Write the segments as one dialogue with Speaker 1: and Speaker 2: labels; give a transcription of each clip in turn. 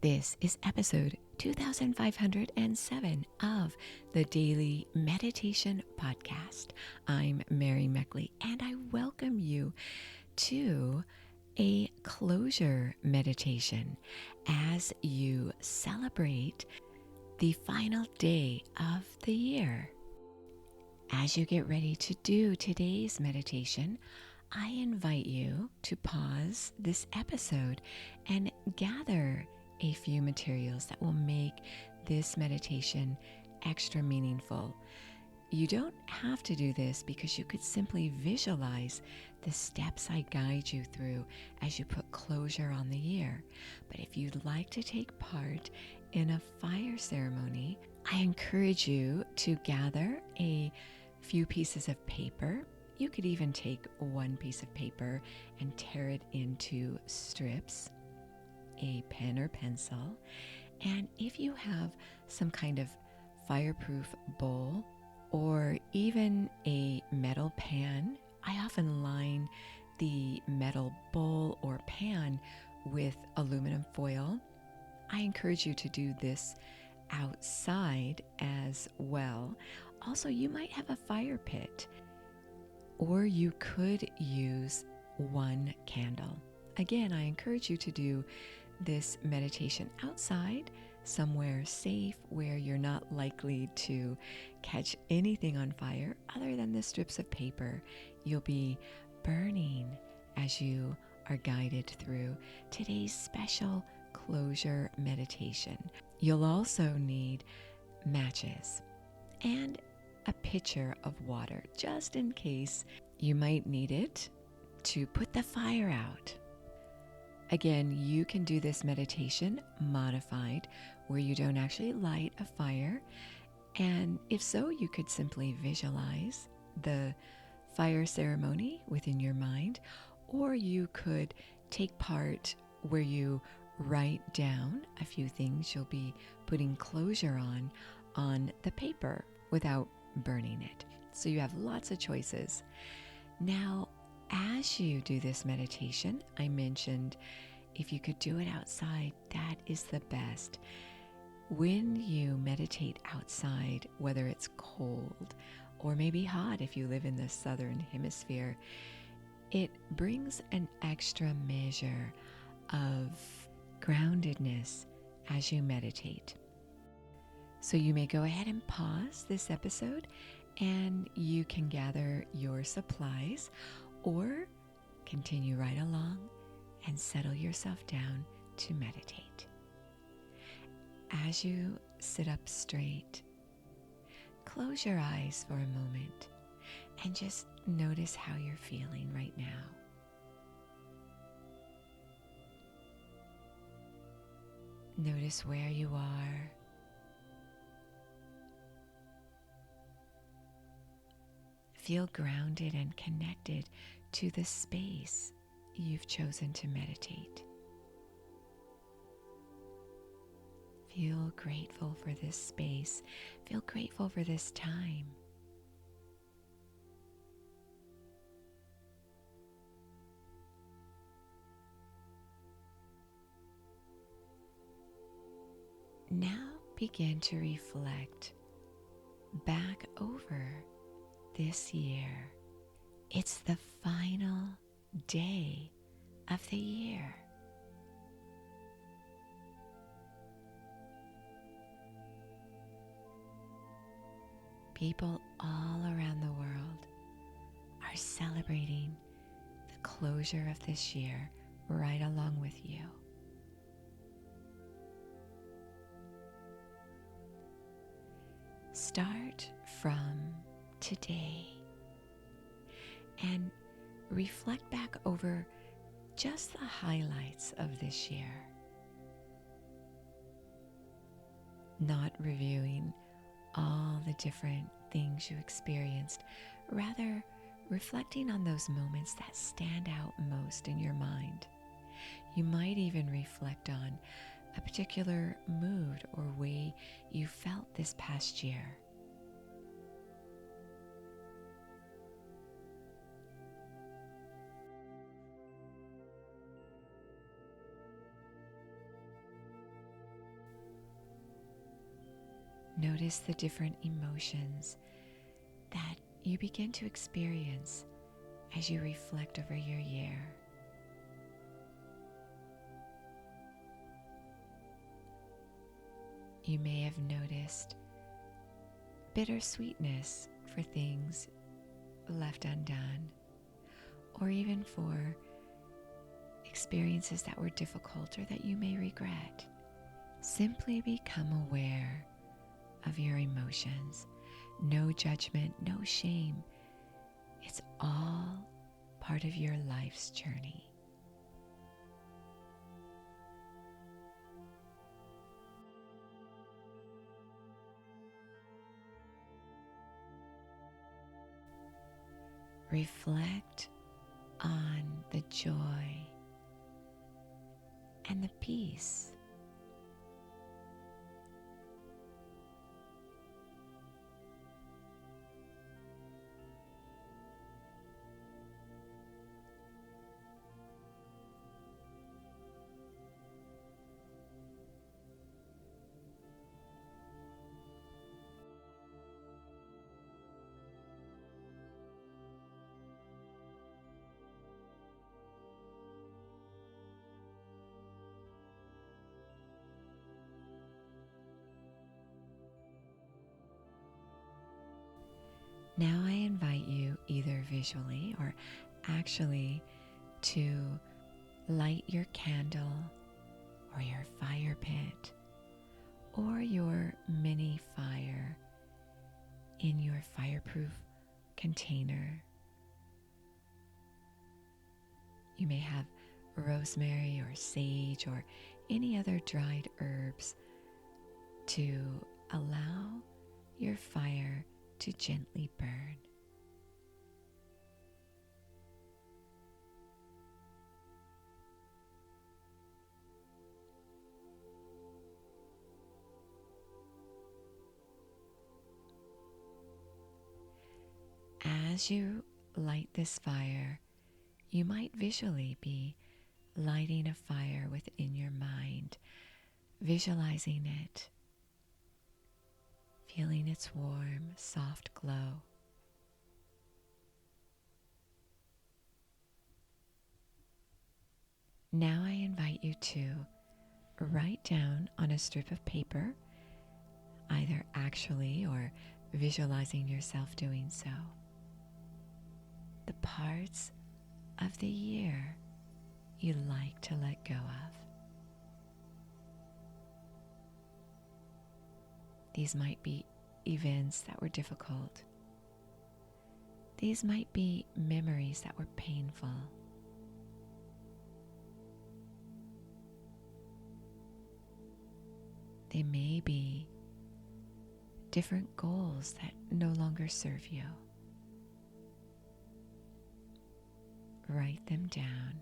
Speaker 1: This is episode 2507 of the Daily Meditation Podcast. I'm Mary Meckley, and I welcome you to a closure meditation as you celebrate the final day of the year. As you get ready to do today's meditation, I invite you to pause this episode and gather a few materials that will make this meditation extra meaningful. You don't have to do this because you could simply visualize the steps I guide you through as you put closure on the year. But if you'd like to take part in a fire ceremony, I encourage you to gather a few pieces of paper. You could even take one piece of paper and tear it into strips, a pen or pencil, and if you have some kind of fireproof bowl or even a metal pan, I often line the metal bowl or pan with aluminum foil. I encourage you to do this outside as well. Also, you might have a fire pit, or you could use one candle. Again, I encourage you to do this meditation outside, somewhere safe where you're not likely to catch anything on fire other than the strips of paper you'll be burning as you are guided through today's special closure meditation. You'll also need matches and a pitcher of water, just in case you might need it to put the fire out. Again, you can do this meditation modified where you don't actually light a fire. And if so, you could simply visualize the fire ceremony within your mind, or you could take part where you write down a few things you'll be putting closure on the paper without burning it. So you have lots of choices. Now, as you do this meditation, I mentioned if you could do it outside, that is the best. When you meditate outside, whether it's cold or maybe hot if you live in the southern hemisphere, it brings an extra measure of groundedness as you meditate. So you may go ahead and pause this episode and you can gather your supplies or continue right along and settle yourself down to meditate. As you sit up straight, close your eyes for a moment and just notice how you're feeling right now. Notice where you are. Feel grounded and connected to the space you've chosen to meditate. Feel grateful for this space. Feel grateful for this time. Now begin to reflect back over this year. It's the final day of the year. People all around the world are celebrating the closure of this year right along with you. Start from today and reflect back over just the highlights of this year. Not reviewing all the different things you experienced, rather reflecting on those moments that stand out most in your mind. You might even reflect on a particular mood or way you felt this past year. Notice the different emotions that you begin to experience as you reflect over your year. You may have noticed bittersweetness for things left undone, or even for experiences that were difficult or that you may regret. Simply become aware of your emotions. No judgment, no shame. It's all part of your life's journey. Reflect on the joy and the peace. Now I invite you either visually or actually to light your candle or your fire pit or your mini fire in your fireproof container. You may have rosemary or sage or any other dried herbs to allow your fire to gently burn. As you light this fire, you might visually be lighting a fire within your mind, visualizing it, feeling its warm, soft glow. Now I invite you to write down on a strip of paper, either actually or visualizing yourself doing so, the parts of the year you like to let go of. These might be events that were difficult. These might be memories that were painful. They may be different goals that no longer serve you. Write them down.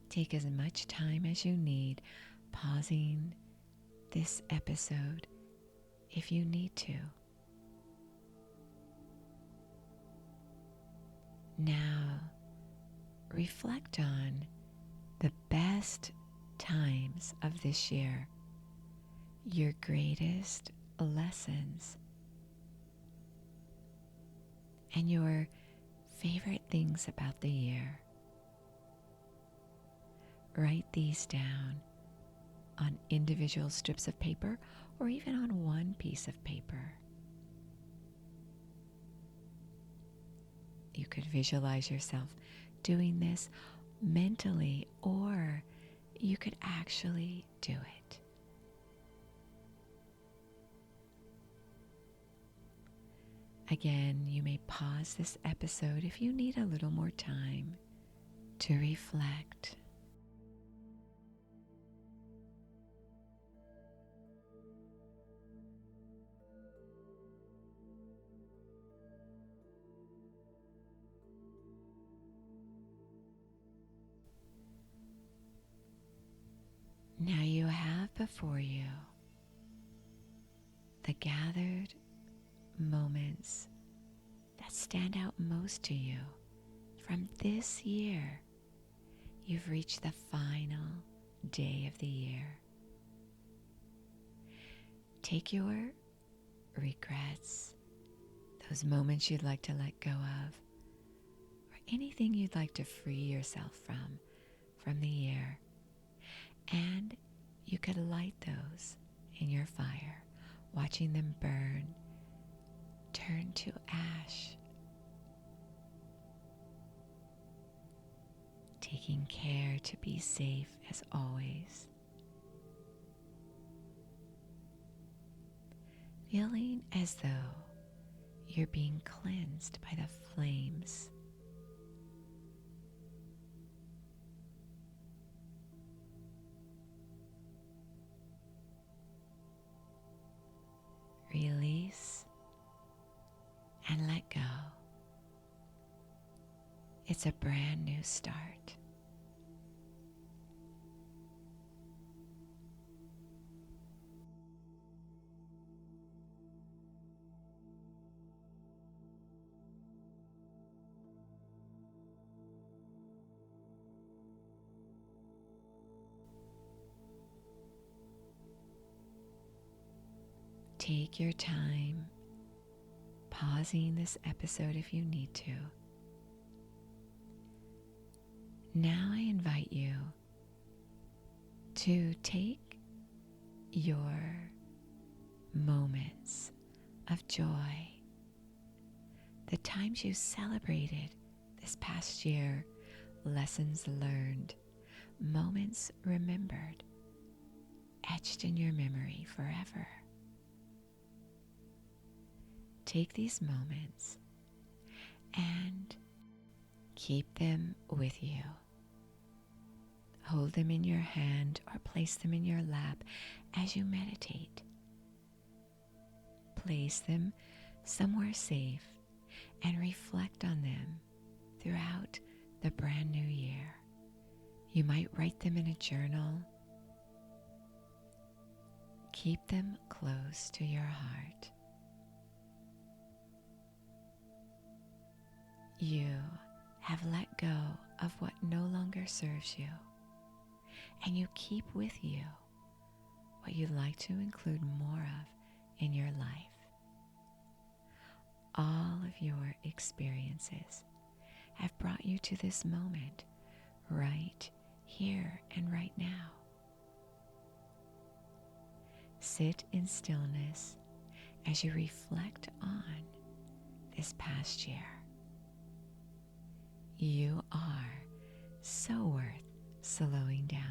Speaker 1: Take as much time as you need, pausing this episode if you need to. Now, reflect on the best times of this year, your greatest lessons, and your favorite things about the year. Write these down on individual strips of paper or even on one piece of paper. You could visualize yourself doing this mentally, or you could actually do it. Again, you may pause this episode if you need a little more time to reflect. Now before you the gathered moments that stand out most to you from this year. You've reached the final day of the year. Take your regrets, those moments you'd like to let go of, or anything you'd like to free yourself from the year, and you could light those in your fire, watching them burn, turn to ash, taking care to be safe as always, feeling as though you're being cleansed by the flames. Release and let go. It's a brand new start. Take your time, pausing this episode if you need to. Now I invite you to take your moments of joy, the times you celebrated this past year, lessons learned, moments remembered, etched in your memory forever. Take these moments and keep them with you. Hold them in your hand or place them in your lap as you meditate. Place them somewhere safe and reflect on them throughout the brand new year. You might write them in a journal. Keep them close to your heart. You have let go of what no longer serves you, and you keep with you what you'd like to include more of in your life. All of your experiences have brought you to this moment, right here and right now. Sit in stillness as you reflect on this past year. You are so worth slowing down.